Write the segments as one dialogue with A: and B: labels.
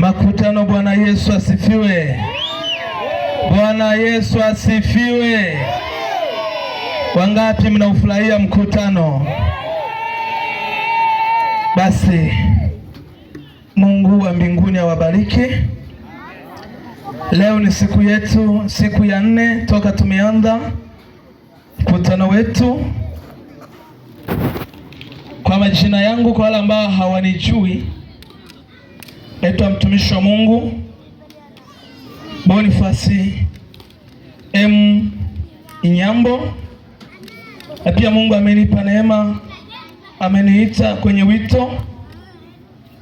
A: Makutano. Bwana Yesu asifiwe. Bwana Yesu asifiwe. Wangapi mnaufurahia mkutano? Basi Mungu wa mbinguni awabariki. Leo ni siku yetu, siku ya 4 toka tumeanza mkutano wetu. Kwa majina yangu, kwa wale ambao hawanijui, naitwa mtumishi wa Mungu Boniface M. Inyambo. Na pia Mungu amenipa neema, ameniita kwenye wito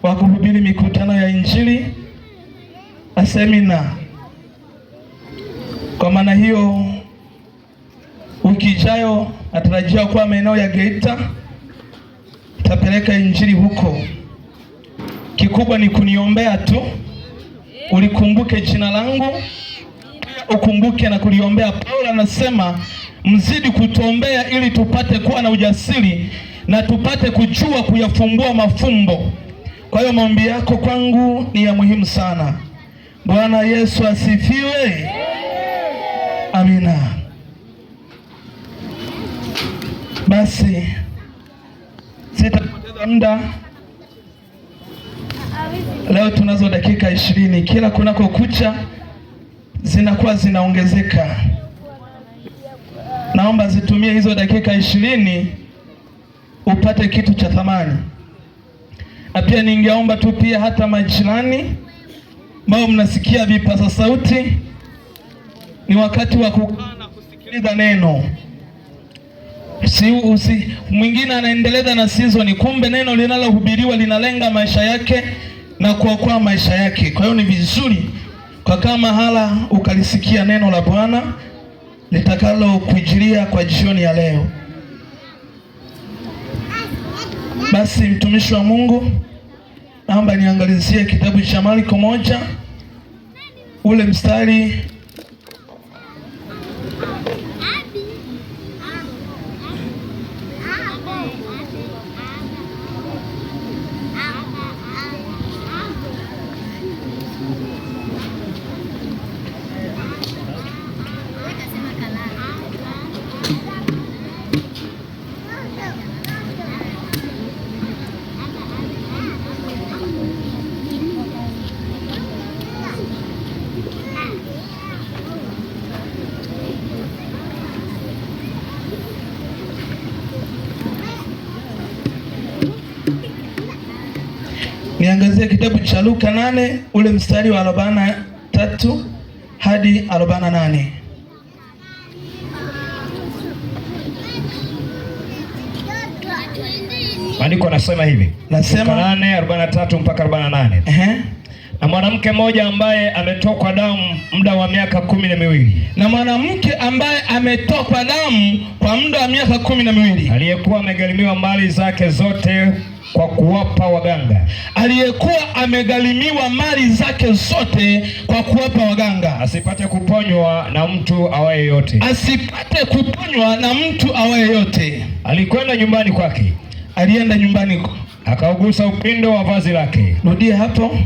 A: wa kuhubiri mikutano ya Injili na semina. Kwa maana hiyo, wiki ijayo natarajia kuwa maeneo ya Geita, tapeleka Injili huko. Kikubwa ni kuniombea tu, ulikumbuke jina langu, ukumbuke na kuliombea. Paulo anasema mzidi kutuombea ili tupate kuwa na ujasiri na tupate kujua kuyafumbua mafumbo. Kwa hiyo maombi yako kwangu ni ya muhimu sana. Bwana Yesu asifiwe. Amina. Basi sitapoteza muda. Leo tunazo dakika 20. Kila kunako kucha zinakuwa zinaongezeka. Naomba zitumie hizo dakika 20 upate kitu cha thamani. Na pia ningeomba tu pia hata majirani ambao mnasikia vipaza sauti, ni wakati wa kukaa na kusikiliza neno. Mwingine anaendeleza na season, kumbe neno linalohubiriwa linalenga maisha yake na kuokoa maisha yake. Kwa hiyo ni vizuri kwa kama hala ukalisikia neno la Bwana litakalo kujilia kwa jioni ya leo. Basi mtumishi wa Mungu, naomba niangalizie kitabu cha Marko 1 ule mstari niangazie kitabu cha Luka 8 ule mstari wa 43 hadi 48.
B: Maandiko yanasema hivi.
A: Nasema
B: 8:43 mpaka 48. Na mwanamke mmoja ambaye ametokwa damu muda wa miaka 12.
A: Na mwanamke ambaye ametokwa damu kwa muda wa miaka 12,
B: aliyekuwa amegharimiwa mali zake zote kwa kuwapa waganga.
A: Aliyekuwa amegharimiwa mali zake zote kwa kuwapa waganga,
B: asipate kuponywa na mtu awaye yote.
A: Asipate kuponywa na mtu awaye yote.
B: Alikwenda nyumbani kwake.
A: Alienda nyumbani,
B: akaugusa upindo wa vazi lake.
A: Rudie hapo.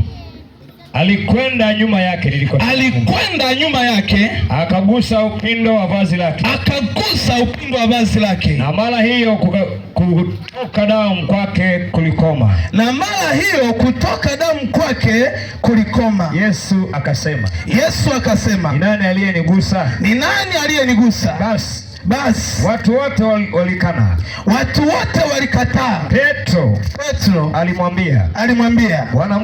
B: Alikwenda nyuma yake,
A: alikwenda nyuma yake,
B: akagusa upindo wa vazi lake.
A: Akagusa upindo wa vazi lake.
B: Na mara hiyo kutoka damu kwake kulikoma.
A: Na mara hiyo kutoka damu kwake kulikoma.
B: Yesu akasema, ni nani aliyenigusa?
A: Ni nani aliyenigusa? Basi
B: watu wote walikana.
A: Watu wote walikataa.
B: Petro alimwambia, Bwana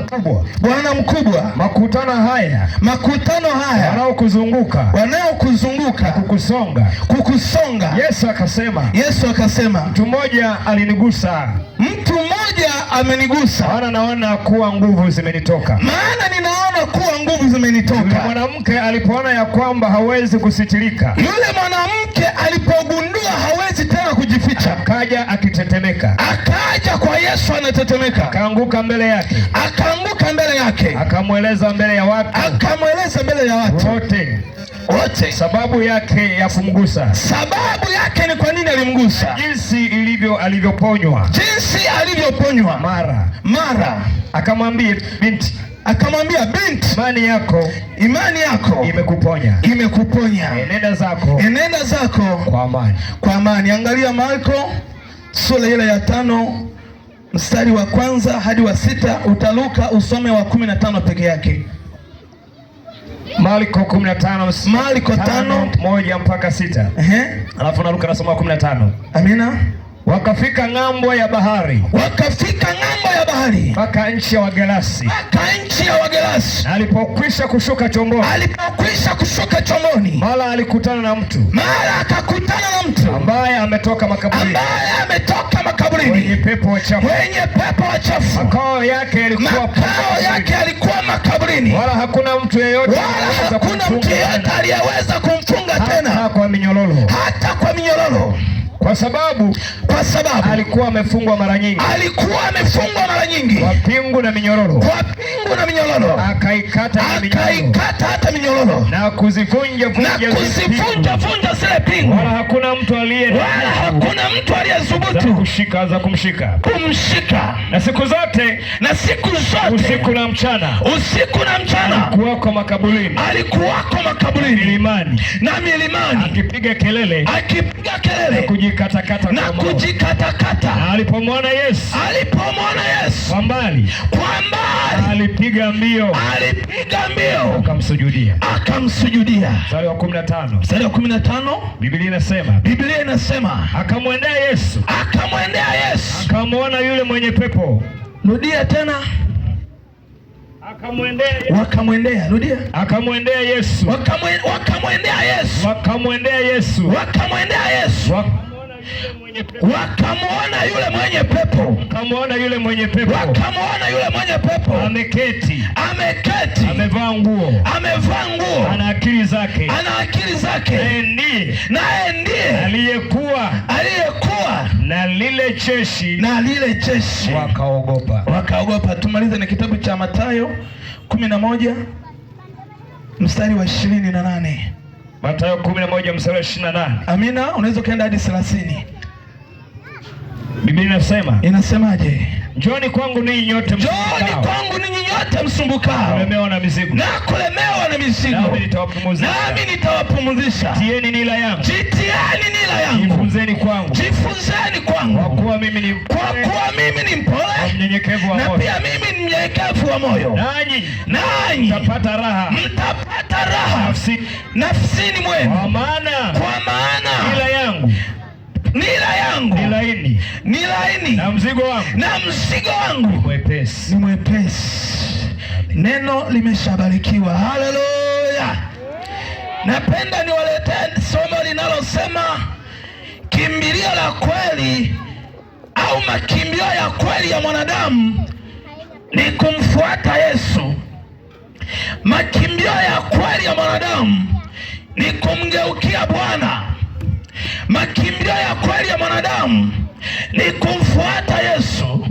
B: mkubwa, makutano haya
A: wanaokuzunguka kukusonga. Yesu akasema,
B: mtu mmoja alinigusa.
A: Mtu mmoja amenigusa.
B: Maana naona kuwa nguvu zimenitoka. Yule mwanamke alipoona ya kwamba hawezi kusitirika,
A: alipogundua hawezi tena kujificha,
B: akaja akitetemeka.
A: Akaja kwa Yesu anatetemeka.
B: Akaanguka mbele yake. Akamweleza mbele ya watu wote sababu yake ya kumgusa.
A: Sababu yake ni kwa nini alimgusa.
B: Jinsi alivyoponywa.
A: Mara.
B: Akamwambia, binti,
A: Akamwambia, binti, imani yako imekuponya. Enenda zako kwa amani. Angalia Marko sura ile ya 5 mstari wa 1 hadi wa 6. Utaluka usome wa 15 peke yake.
B: Marko 15,
A: Marko
B: 5:1 mpaka 6. Alafu naruka nasoma 15.
A: Amina.
B: Wakafika ng'ambo ya bahari, mpaka nchi ya Wagerasi. Na alipokwisha kushuka chomboni, mara alikutana na mtu, ambaye ametoka makaburini, mwenye pepo wachafu. Makao yake yalikuwa makaburini, wala hakuna mtu yeyote
A: aliyeweza kumfunga tena,
B: hata kwa minyororo. Kwa sababu alikuwa amefungwa mara nyingi kwa pingu na minyororo. Akaikata
A: hata minyororo
B: na kuzivunja
A: zile pingu,
B: wala hakuna mtu aliyethubutu kumshika. Na siku zote usiku na mchana alikuwako makaburini
A: na milimani,
B: akipiga kelele
A: na kujikatakata.
B: Na alipomwona Yesu kwa mbali, alipiga mbio akamsujudia. Mstari wa
A: 15 Biblia inasema
B: akamwendea Yesu, akamwona yule mwenye pepo.
A: Rudia tena.
B: Wakamwendea Yesu.
A: Wakamwona yule mwenye pepo. Ameketi.
B: Amevaa nguo. Ana akili zake. Naye ndiye aliyekuwa na lile jeshi.
A: Wakaogopa. Tumalize na kitabu cha Mathayo 11 mstari wa 28.
B: Mathayo 11 mstari wa 28.
A: Amina. Unaweza kaenda hadi 30.
B: Biblia
A: inasemaje?
B: Njooni kwangu ninyi nyote
A: msumbukao
B: kulemewa na mizigo, nami
A: nitawapumzisha.
B: Tieni nila yangu. Jifunzeni kwangu. Kwa kuwa mimi ni mpole
A: na pia mimi ni mnyenyekevu wa moyo, nanyi
B: mtapata raha
A: nafsini mwenu.
B: Kwa maana
A: nila yangu ni laini
B: na mzigo wangu ni
A: mwepesi. Neno limeshabarikiwa. Haleluya. Napenda niwaletee somo linalosema kimbilio la kweli au makimbio ya kweli ya mwanadamu ni kumfuata Yesu. Makimbio ya kweli ya mwanadamu ni kumgeukia Bwana. Makimbio ya kweli ya mwanadamu ni kumfuata Yesu.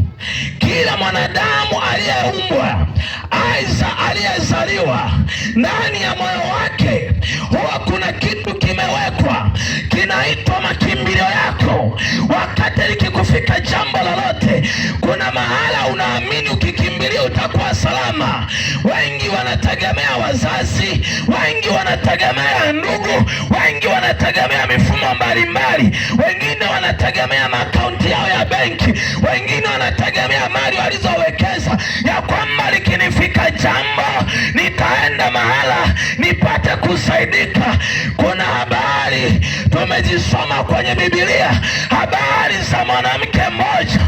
A: Kila mwanadamu aliyeumbwa, aidha aliyezaliwa, ndani ya moyo wake huwa kuna kitu kimewekwa kinaitwa makimbilio yako. Wakati likikufika jambo lolote, kuna mahala unaamini ukikimbilia utakuwa salama. Wengi wanategemea wazazi, wengi wanategemea ndugu, wengi wanategemea mifumo mbalimbali, wengine wanategemea makaunti yao ya benki, wengine wanategemea mali walizowekeza, ya kwamba likinifika jambo nitaenda mahala nipate kusaidika. Kuna habari tumejisoma kwenye Biblia, habari za mwanamke mmoja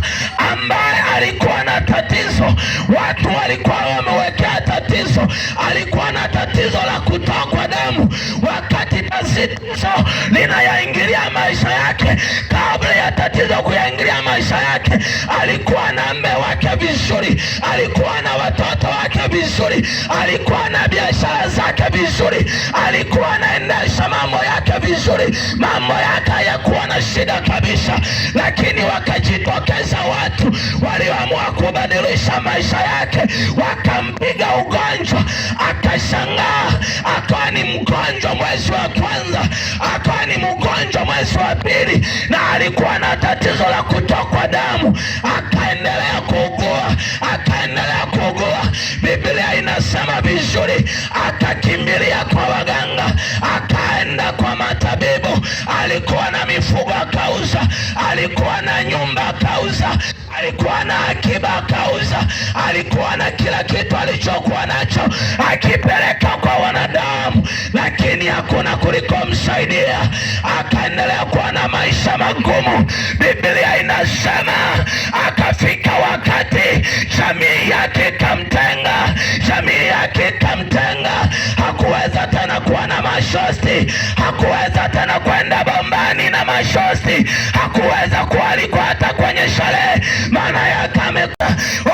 A: ambaye alikuwa na tatizo. Watu walikuwa wamewekea tatizo, alikuwa na tatizo la kutokwa damu. Wakati tatizo linayaingilia maisha yake, kabla ya tatizo kuyaingilia maisha yake, alikuwa na mume wake vizuri, alikuwa na watoto wake vizuri, alikuwa na biashara zake vizuri, alikuwa anaendesha mambo yake vizuri, mambo yake hayakuwa na shida kabisa. Lakini wakajitokeza watu walioamua kubadilisha maisha yake, wakampiga ugonjwa. Akashangaa, akawa ni mgonjwa mwezi wa kwanza, akawa ni mgonjwa mwezi wa pili, na alikuwa na tatizo la kutokwa damu. Akaendelea kuugua. Biblia vizuri, akakimbilia kwa waganga, akaenda kwa matabibu. Alikuwa na mifugo akauza, alikuwa na nyumba akauza, alikuwa na akiba akauza, alikuwa na kila kitu alichokuwa nacho akipeleka kwa wanadamu, lakini hakuna kulikomsaidia. Akaendelea kuwa na maisha magumu. Biblia inasema akafika wakati jamii yake ikamtenga, jamii yake ikamtenga. Hakuweza tena kuwa na mashosti, hakuweza tena kwenda bombani na mashosti, hakuweza kualikwa hata kwenye sherehe. Maana yake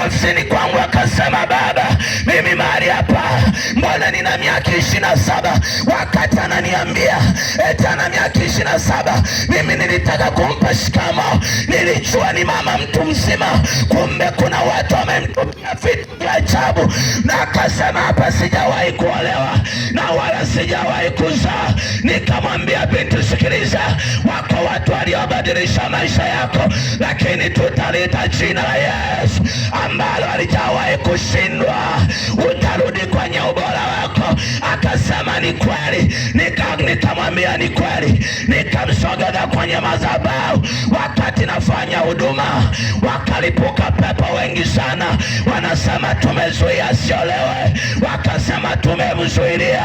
A: ofisini kwangu akasema, baba, mimi mahali hapa mbona nina miaka 27, wakati ananiambia eti ana miaka 27. Mimi nilitaka kumpa shikamo, nilijua ni mama mtu mzima, kumbe kuna watu wamemtupia vitu vya ajabu. Na akasema, hapa sijawahi kuolewa na wala sijawahi kuzaa. Nikamwambia, binti, sikiliza, wako watu waliobadilisha maisha yako, lakini tutalita jina la Yesu ambalo halijawahi kushindwa. Utarudi kwenye ubora wako. Akasema ni kweli. Nikamwambia ni kweli. Nikamsogeza kwenye madhabahu. Wakati nafanya huduma, wakalipuka pepo wengi sana, wanasema tumezuia asiolewe, wakasema tumemzuilia,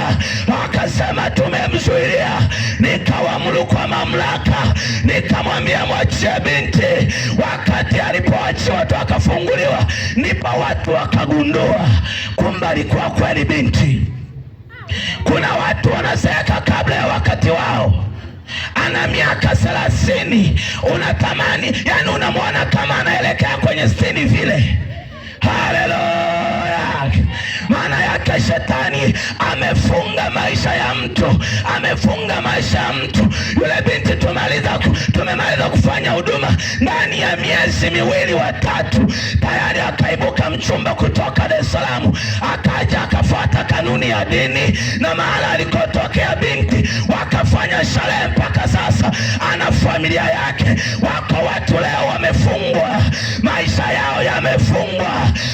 A: wakasema tumemzuilia. Nikawaamuru kwa mamlaka, nikamwambia mwachie binti. Wakati alipoachiwa watu akafunguliwa, ndipo watu wakagundua kumbe alikuwa kweli binti. Kuna watu wanazeeka kabla ya wakati wao. Ana miaka 30, unatamani, yani unamwona kama anaelekea kwenye 60 vile. Haleluya! Maana yake shetani amefunga maisha ya mtu, amefunga maisha ya mtu. Yule binti tumemaliza kufanya huduma, ndani ya miezi 2 watatu tayari akaibuka mchumba kutoka Dar es Salaam, akaja akafuata kanuni ya dini, na mahala alikotokea binti wakafanya sherehe. Mpaka sasa ana familia yake. Wako watu leo wamefungwa, maisha yao yamefungwa,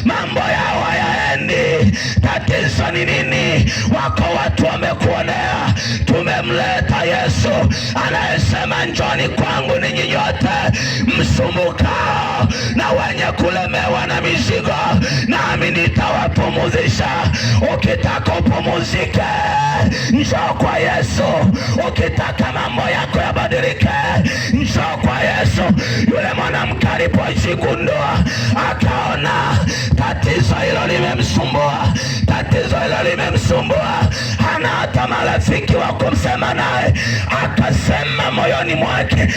A: mambo yao hayaendi. Tatizo ni nini? Wako watu wamekuonea. Tumemleta Yesu anayesema, njoni kwangu ninyi nyote msumbukao na wenye kulemewa na mizigo, nami nitawapumuzisha. Ukitaka upumuzike, njoo kwa Yesu. Ukitaka mambo yako yabadilike, njoo kwa Yesu. Yule mwanamke alipojigundua, akaona tatizo hilo limemsumbua, tatizo hilo limemsumbua, hana hata marafiki wa kumsema naye. Akasema moyoni mwake,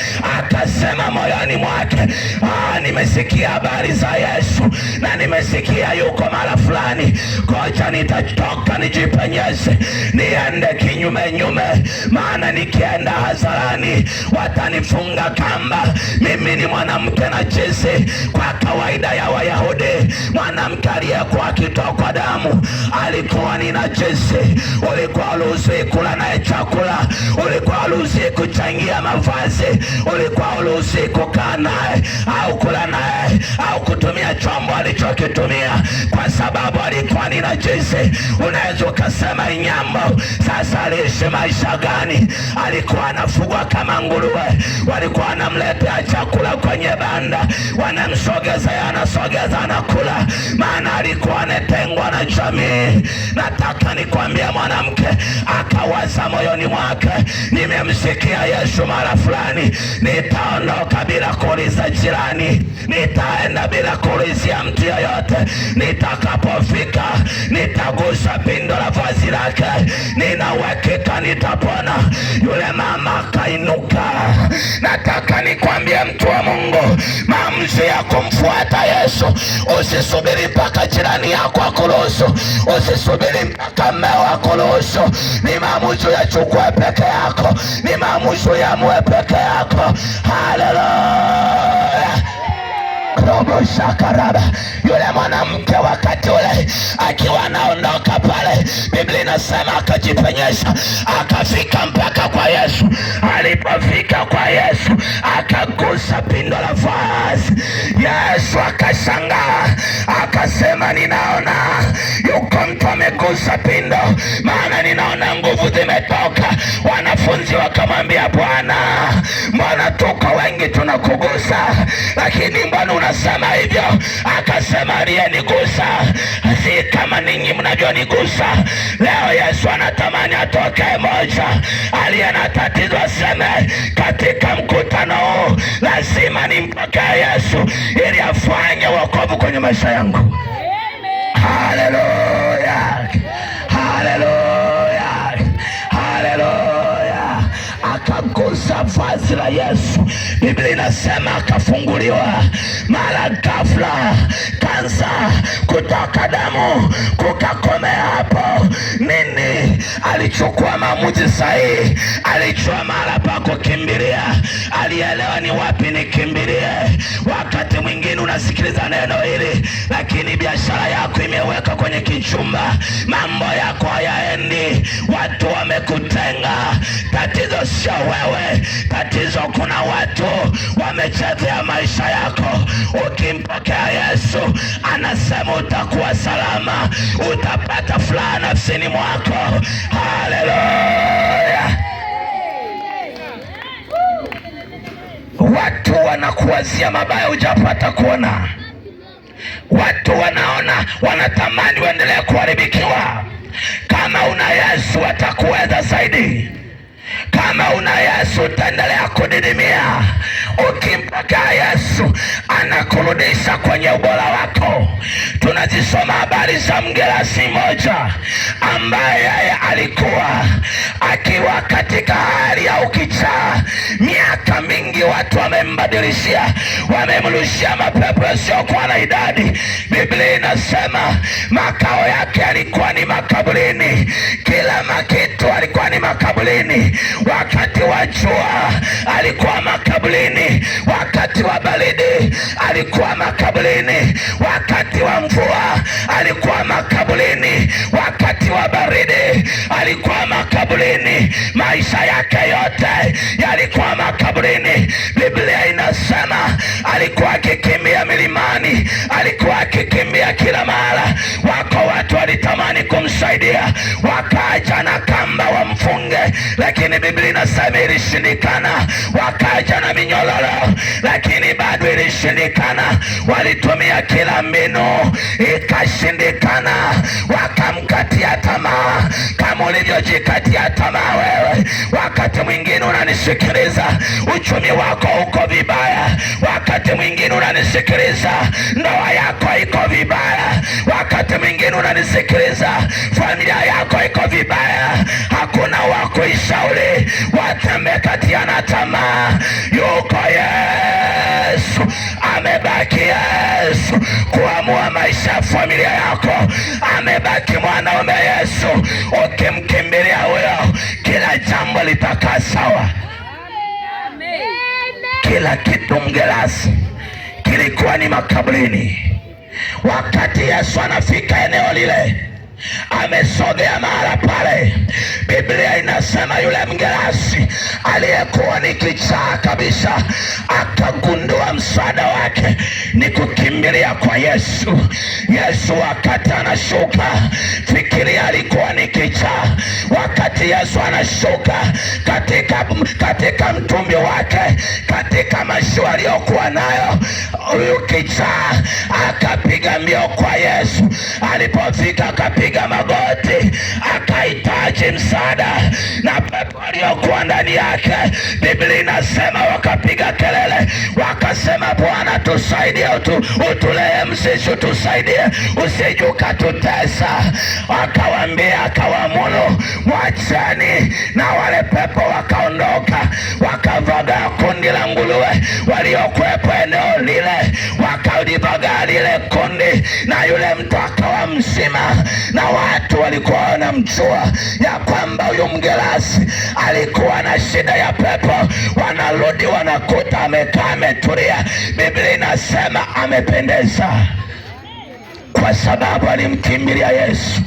A: nimesikia habari za Yesu na nimesikia yuko mara fulani, koja nitatoka nijipenyeze, niende kinyume, maana nikienda hadharani watanifunga kamba. Mimi ni mwanamke najisi. Kwa kawaida ya Wayahudi, mwanamke aliyekuwa akitokwa damu alikuwa ni najisi. Ulikuwa uruhusiwi kula naye chakula, ulikuwa uruhusiwi kuchangia mavazi, ulikuwa uruhusiwi kukaa naye au kula naye au kutumia chombo alichokitumia, kwa sababu alikuwa ni najisi. Unaweza ukasema Inyambo sasa aliishi maisha gani? Alikuwa anafugwa kama nguruwe, walikuwa wanamletea chakula kwenye banda, wanamsogeza, anasogeza, anakula, maana alikuwa anatengwa na jamii. Nataka nikwambie, mwanamke akawaza moyoni mwake, nimemsikia Yesu mara fulani, nitaondoka bila kuuliza jirani, nitaenda bila kuulizia mtu yoyote. Nitakapofika nitagusa pindo la vazi lake, nina uhakika nitapona. Yule mama akainuka. Nataka nikwambie mtu wa Mungu, maamuzi ya kumfuata Yesu, usisubiri mpaka jirani yako akuruhusu, usisubiri mpaka mmeo akuruhusu. Ni maamuzi yachukue peke yako, ni maamuzi yaamue peke yako. Haleluya! Robo shakaraba. Yule mwanamke wakati ule akiwa anaondoka pale, Biblia inasema akajipenyesha, akafika mpaka kwa Yesu. Alipofika kwa Yesu, akagusa pindo la vazi. Yesu akashangaa, akasema, ninaona yuko mtu amegusa pindo, maana ninaona nguvu zimetoka. Wanafunzi wakamwambia, Bwana, mbona tuko wengi tunakugusa, lakini mbona unasema hivyo? Akasema, aliyenigusa si kama ninyi mnavyonigusa. Leo Yesu anatamani atoke moja aliye na tatizo aseme, katika mkutano huu lazima nimpokee Yesu ili afanye wokovu kwenye maisha yangu. Haleluya, haleluya, haleluya. Akagusa vazi la Yesu, Biblia inasema akafunguliwa. Mara ghafla kansa kutoka damu kukakomea hapo. Nini? Alichukua maamuzi sahihi, alijua mara pa kukimbilia, alielewa ni wapi nikimbilie. Wakati mwingine unasikiliza neno hili, lakini biashara yako imeweka kwenye kichumba, mambo yako hayaendi, watu wamekutenga. Tatizo sio wewe, tatizo kuna watu wamechezea maisha yako. Ukimpokea Yesu, anasema utakuwa salama, utapata furaha nafsini mwako. Haleluya. Watu wanakuwazia mabaya hujapata kuona. Watu wanaona, wanatamani uendelee kuharibikiwa. Kama una Yesu atakuweza zaidi. Kama una Yesu utaendelea kudidimia. Ukimpokea Yesu anakurudisha kwenye ubora wako. Tunazisoma habari za mgerasi mmoja ambaye yeye alikuwa akiwa katika hali ya ukichaa. Miaka mingi watu wamembadilishia, wamemrushia mapepo yasiokuwa na idadi. Biblia inasema makao yake yalikuwa ni makaburini, kila makitu alikuwa ni makaburini. Wakati wa jua alikuwa makaburini, wakati wa baridi alikuwa makaburini, wakati wa mvua alikuwa makaburini, wakati wa baridi alikuwa makaburini. Maisha yake yote yalikuwa makaburini. Biblia inasema alikuwa akikimbia milimani, alikuwa akikimbia kila mahali. Wako watu walitamani kumsaidia, wakaja na kamba wamfunge, lakini Biblia inasema ilishindikana. Wakaja na minyororo, lakini bado ilishindikana. Walitumia kila mbinu, ikashindikana. Wakamkatia tamaa kama ulivyojikatia tamaa wewe. Wakati mwingine unanisikiliza, uchumi wako uko vibaya. Wakati mwingine unanisikiliza, ndoa yako iko vibaya. Wakati mwingine unanisikiliza, familia yako iko vibaya. Hakuna wa kuishauri, watemekatiana tamaa. Yuko Yesu, amebaki Yesu kuamua maisha ya familia yako. Amebaki mwanaume Yesu, ukimkimbilia huyo kila jambo litakaa sawa. Kila kitu mgerasi kilikuwa ni makaburini. Wakati Yesu anafika eneo lile, amesogea mahala pale, Biblia inasema yule mgerasi aliyekuwa ni kichaa kabisa akagundua msaada wake ni kukimbilia kwa Yesu. Yesu wakati anashuka, fikiria alikuwa ni kichaa. Wakati Yesu anashuka katika mtumbi wake, katika mashua aliyokuwa nayo, huyu kichaa akapiga mbio kwa Yesu. Alipofika akapiga magoti, akahitaji msaada, na pepo aliyokuwa ndani yake, Biblia inasema wakapiga kelele, wakasema, Bwana tusaidie, utulee msisi, tusaidie, usije ukatutesa. Akawambia, akawaamuru, mwacheni, na wale pepo wakaondoka. Wakavaga kundi la nguruwe waliokuwepo eneo lile, wakalivaga lile kundi, na yule mtu akawa mzima. Na watu walikuwa wanamjua ya kwamba huyu mgerasi alikuwa na shida ya pepo. Wanarudi wanakuta amekaa ametulia. Biblia inasema amependeza, kwa sababu alimkimbilia Yesu.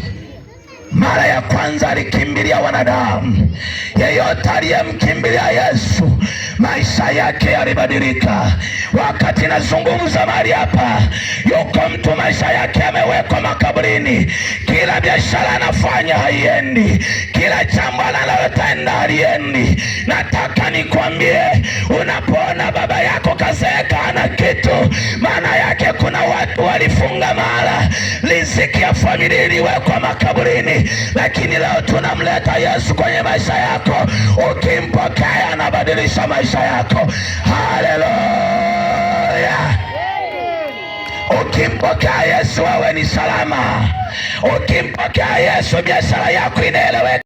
A: Mara ya kwanza alikimbilia wanadamu. Yeyote aliyemkimbilia Yesu maisha yake yalibadilika. Wakati nazungumza mahali hapa, yuko mtu maisha yake yamewekwa makaburini. Kila biashara anafanya haiendi, kila jambo analotenda haliendi. Nataka nikwambie, unapoona baba yako kazeeka hana kitu, maana yake kuna watu walifunga mahala riziki ya familia iliwekwa makaburini. Lakini leo tunamleta Yesu kwenye maisha yako. Ukimpokea anabadilisha maisha yako. Haleluya! Ukimpokea Yesu wewe ni salama. Ukimpokea Yesu biashara yako inaeleweka.